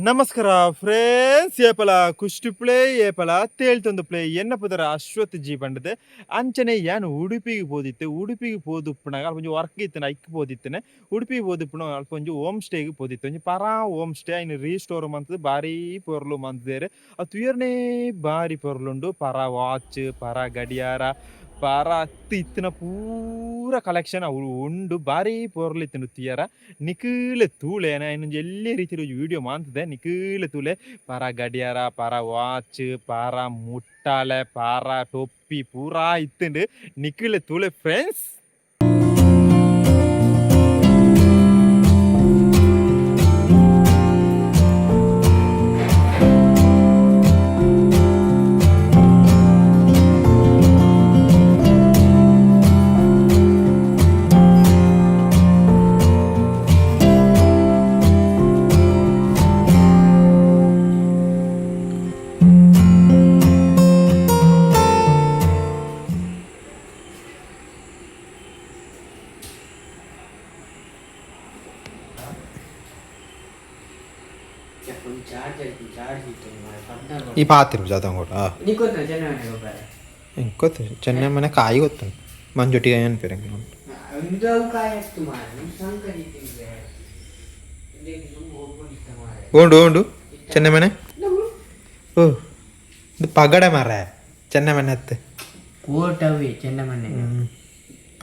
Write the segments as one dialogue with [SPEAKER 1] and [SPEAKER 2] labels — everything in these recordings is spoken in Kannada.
[SPEAKER 1] ನಮಸ್ಕಾರ ಫ್ರೆಂಡ್ಸ್ ಏಪಲ ಕುಷ್ಟು ಪ್ಲೇ ಏಪಲ ತೇಳ್ತೊಂದು ಪ್ಲೇ ಎನ್ನ ಪುದರ ಅಶ್ವಥ್ ಜಿ ಬಂಡದೆ ಅಂಚನೆ ಯಾನು ಉಡುಪಿಗೆ ಹೋದಿತ್ತೆ ಉಡುಪಿಗೆ ಹೋದುಪ್ಪನಾಗ ಅಲ್ಪ ಒಂಜಿ ವರ್ಕ್ ಇತ್ತನ ಐಕ್ ಹೋದಿತ್ತನೆ ಉಡುಪಿಗೆ ಹೋದುಪ್ಪನ ಅಲ್ಪ ಒಂಜಿ ಹೋಮ್ ಸ್ಟೇಗೆ ಹೋದಿತ್ತು ಒಂಜಿ ಪರಾ ಹೋಮ್ ಸ್ಟೇ ಐನು ರೀಸ್ಟೋರ್ ಮಂತದ್ದು ಬಾರಿ ಪೊರ್ಲು ಮಂತದೇರೆ ಅದು ತುಯರ್ನೇ ಬಾರಿ ಪೊರ್ಲುಂಡು ಪರಾ ವಾಚ್ ಪರಾ ಗಡಿಯಾರ ಪಾರ ಇತ್ತಿನ ಪೂರ ಕಲೆಕ್ಷನ್ ಅವು ಉಂಡು ಬಾರಿ ಪೊರ್ಲಿತ್ತಿನ ತುಯ್ಯಾರ ನಿಖಿಲ ತೂಳೆ ಇನ್ನೊಂದು ಎಲ್ಲೇ ರೀತಿಯ ವಿಡಿಯೋ ಮಾಂತದೆ ನಿಖಿಲ ತೂಳೆ ಪಾರ ಗಡಿಯಾರ ಪಾರ ವಾಚ್ ಪಾರ ಮುಟ್ಟಾಳೆ ಪಾರ ಟೊಪ್ಪಿ ಪೂರಾ ಇತ್ತುಂಡು ನಿಖಿಲ ತೂಳೆ ಫ್ರೆಂಡ್ಸ್.
[SPEAKER 2] ಈ ಪಾತಿರು ಜಾತ ಕೂಡ ಗೊತ್ತು ಚೆನ್ನೈ ಮನೆ ಕಾಯಿ ಗೊತ್ತು ಮಂಜುಟಿ ಅನ್ಪೇರೆ ಓಂಡು ಓಂಡು ಚೆನ್ನೈ ಮನೆ ಓ ಇದು ಪಗಡೆ ಮಾರ ಚೆನ್ನೈ ಮನೆ ಹತ್ತೆ
[SPEAKER 3] ಕೋಟವೇ ಚೆನ್ನೈ ಮನೆ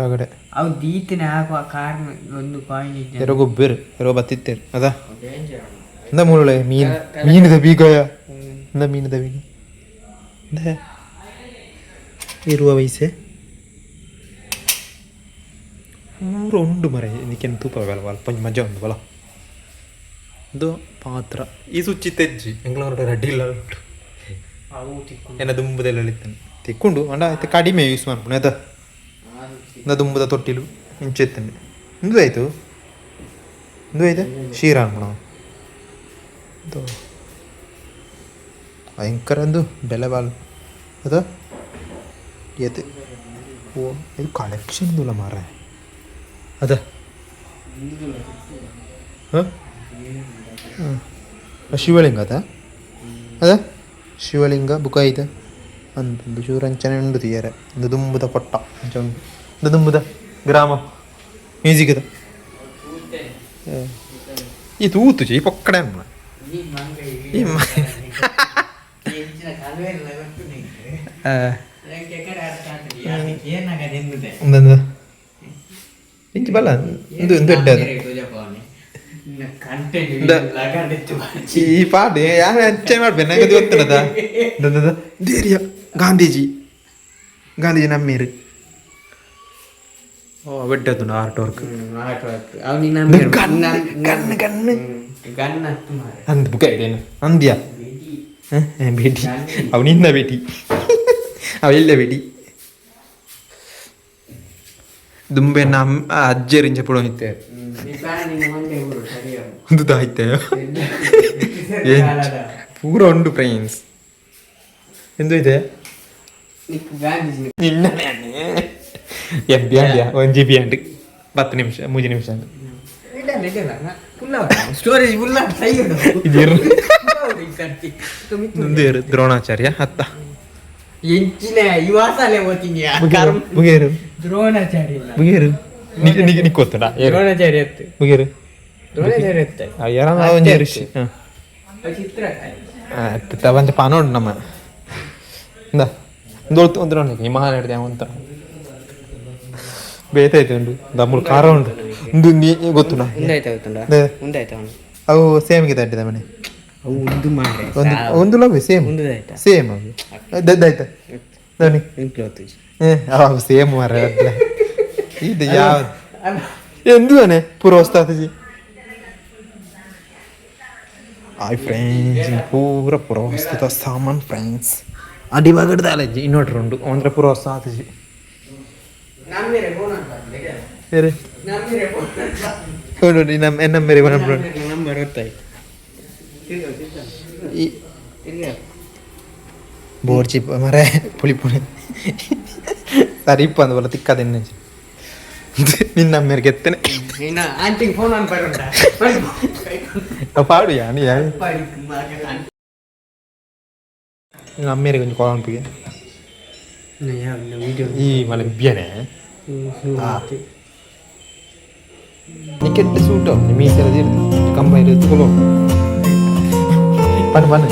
[SPEAKER 2] ಪಗಡೆ
[SPEAKER 3] ಅವು ದೀತಿನ ಹಾಕುವ ಕಾರಣ ಒಂದು ಕಾಯಿನ್ ಇದೆ
[SPEAKER 2] ಎರೋ ಗೊಬ್ಬರು ಎರೋ ಬತ್ತಿತ್ತೇರು ಅದಾ എന്താ മോളെ മീൻ ദബീകയ എന്താ മീൻ ദബീക എന്താ 20 പൈസ ഉണ്ട് മറ എനിക്കെന്ത് തൂപ്പ അല്പം മജ ഉണ്ട് ಬಲ ಇದು ಪಾತ್ರ ಈ ಸುಚ್ಚಿ ತೆಜ್ಜಿ ಎಂಗ್ಳವരുടെ ಅಡ್ಡಿಲ್ಲ ಉಂಟು ಎನ್ನ ದುಂಬುದೆಲ್ಲ ಎಳಿತಾನೆ ತಿಕ್ಕೊಂಡು ಅಂಡ ಆಯ್ತು ಕಡಿಮೆ ಯೂಸ್ ಮಾಡ್ಕೊಂಡು ಆಯ್ತಾ ಇಂದ ದುಂಬುದ ತೊಟ್ಟಿಲು ಮುಂಚೆತ್ತಂಡೆ ಇಂದು ಆಯ್ತು ಇಂದು ಆಯ್ತು ಶೀರ ಅನ್ಕೊಣ ಭಯಂಕರ ಅಂದು ಬೆಲೆ ಬಾಲ್ ಅದ ಏತೆ ಓ ಇದು ಕಲೆಕ್ಷನ್ ಇಲ್ಲ ಮಾರ ಅದ ಹಾಂ ಶಿವಲಿಂಗ ಅದ ಶಿವಲಿಂಗ ಬುಕ್ಕ ಐತೆ ಅಂತಂದು ಶಿವರಂಚನೆ ಉಂಡು ತೀಯರೆ ಒಂದು ದುಂಬುದ ಪೊಟ್ಟ ಒಂದು ದುಂಬುದ ಗ್ರಾಮ ಮ್ಯೂಸಿಕ್ ಅದ ಈ ತೂತು ಈ ಪೊಕ್ಕಡೆ ಅನ್ನ ಇಂಚು ಬಲ್ಲ ಇದು ದೊಡ್ಡ ಈ ಪಾಡು ಯಾರು ಹೆಚ್ಚೆ ಮಾಡ್ಬೇಕು ನಂಗೆ ಗೊತ್ತಿರದ ಧೈರ್ಯ ಗಾಂಧೀಜಿ ನಮ್ಮೇರು ಓ ಬೆಟ್ಟದ್ದು ಆರ್ಟ್ ವರ್ಕ್ ಅಂದ ಬುಕ್ಕ ಇದೇನು ಅಂದ್ಯಾ ಭೇಟಿ ಅವನಿಂದ ಭೇಟಿ ಅವೆಲ್ಲ ಭೇಟಿ ದುಂಬೆ ನಮ್ಮ ಅಜ್ಜರಿಂಚ ಪುಡೋನಿತ್ತೆ ಒಂದು ದಾಯ್ತೆ ಪೂರ ಉಂಡು ಫ್ರೆಂಡ್ಸ್ ಎಂದು ಇದೆ ಎಫ್ ಬಿ ಅಂದ್ಯಾ 1 GB ಅಂಡ್ 10 ನಿಮಿಷ 3 ನಿಮಿಷ
[SPEAKER 3] ಸ್ಟೋರೇಜ್ ಫುಲ್ಲ
[SPEAKER 2] ಮುಂದೇರು ದ್ರೋಣಾಚಾರ್ಯ ಹತ್ತ
[SPEAKER 3] ಎಂಚಿನ ಇವಾಸಲೆ ಓದ್ತೀನಿ
[SPEAKER 2] ಮುಗೇರು
[SPEAKER 3] ದ್ರೋಣಾಚಾರ್ಯ
[SPEAKER 2] ಮುಗೇರು ನಿಕ್ಕೋತಡ
[SPEAKER 3] ದ್ರೋಣಾಚಾರ್ಯ ಎತ್ತು
[SPEAKER 2] ಮುಗೇರು
[SPEAKER 3] ದ್ರೋಣಾಚಾರ್ಯ ಎತ್ತ
[SPEAKER 2] ಯಾರ ಒಂಜಿ ಋಷಿ ತವಂತ ಪಾನೋಡು ನಮ್ಮ ಇಂದ ದೊಡ್ತು ಒಂದು ದ್ರೋಣ ಹಿಮಾಲಯ ಹಿಡ್ದೆ ಅವಂತ ಬೇತೈತೆ ಉಂಡು ದಮ್ಮುಳು ಖಾರ ಉಂಡು ಒಂದು ನೀ ಗೊತ್ತು ಅವು ಸೇಮ್ಗೆ ತಟ್ಟಿದ ಮನೆ ಒಂದು ಲವ್ ಸೇಮ್ ಅವು ದದ್ದಾಯ್ತ ಅವು ಸೇಮ್ ಮಾರ ಇದು ಯಾವ್ದು ಎಂದು ಅನೆ ಪೂರ ಹೊಸ್ತಾತಜಿ ಆಯ್ ಫ್ರೆಂಡ್ಸ್ ಪೂರ ಪೂರ ಹೊಸ್ತದ ಸಾಮಾನ್ ಫ್ರೆಂಡ್ಸ್ ಅಡಿವಾಗಡ್ದ ಅಲ್ಲಜ್ಜಿ ಇನ್ವರ್ಟರ್ ಉಂಡು ಅಂದ್ರೆ ಪೂರ ಹೊಸ್ತಾತಜಿ ಬೋರ್ಚಿ ಮರ ಪುಳಿ ಪುಳಿ ಸರಿ ಇಪ್ಪ ಅಂದ ಬಲ್ಲ ತಿಕ್ಕದೆನ್ನೆ ನಿನ್ನ ಅಮ್ಮೇರಿಗೆ ಎತ್ತನೆ
[SPEAKER 3] ಇನ್ನ ಆಂಟಿಗೆ ಫೋನ್ ಆನ್ ಬರೋಣ
[SPEAKER 2] ಪಾಡು ಯಾನಿ ನಿನ್ನ ಅಮ್ಮೇರಿಗೆ ಒಂದು ಕಾಲ್ ಅನ್ಪಿಗೆ
[SPEAKER 3] ವಿಡಿಯೋ
[SPEAKER 2] ಈ ಮಲೆ ಬಿಯನೆ ನಿಕ್ಕೆಟ್ಟು ಸೂಟು ಮೀಸೆಲ್ಲ ಇರುತ್ತೆ ಕಂಬ ಇರುತ್ತೆ ತಗೊಳ್ಳೋ ಬನ್ನಿ ಬನ್ನಿ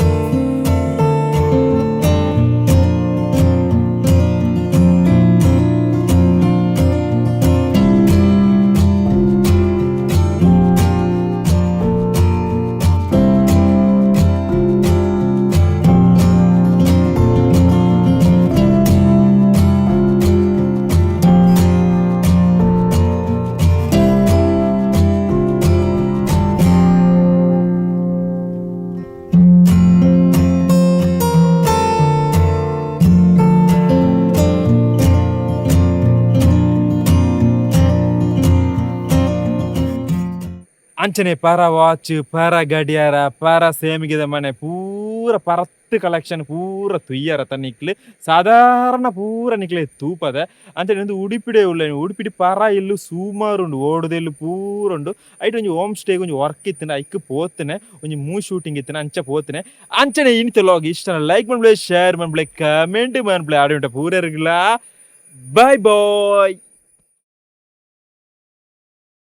[SPEAKER 1] ಅಂಚನೆ ಪರ ವಾಚ್ ಪರ ಗಡಿಯಾರ ಪರ ಸೇಮಿಗೆದ ಮನೆ ಪೂರ ಪರತ್ತು ಕಲೆಕ್ಷನ್ ಪೂರ ತುಯ್ಯರ ತನ್ನಿಕ್ಲು ಸಾಧಾರಣ ಪೂರ ನಿಕ್ಲೆ ತೂಪದ ಅಂಚನೆ ಒಂದು ಉಡುಪಿಡೆ ಉಳ್ಳ ಉಡುಪಿಡಿ ಪರ ಇಲ್ಲು ಸುಮಾರುಂಡು ಓಡುದೆಲ್ಲು ಪೂರುಂಡು ಐಟ್ ಒಂಜಿ ಹೋಮ್ ಸ್ಟೇ ಒಂಜಿ ವರ್ಕ್ ಇತ್ತನೆ ಐಕ್ ಪೋತನೆ ಒಂಜಿ ಶೂಟಿಂಗ್ ಇತ್ತನೆ ಅಂಚ ಪೋತನೆ ಅಂಚನೆ ಇಂತ ಲಾಗ್ ಇಷ್ಟ ಲೈಕ್ ಮಾಡ್ಬಿಳೆ ಶೇರ್ ಮಾಡ್ಬಿಳೆ ಕಮೆಂಟ್ ಮಾಡ್ಬಿಳೆ ಆಡಿ ಉಂಟ ಪೂರ ಇರಗಿಲ್ಲ ಬಾಯ್ ಬಾಯ್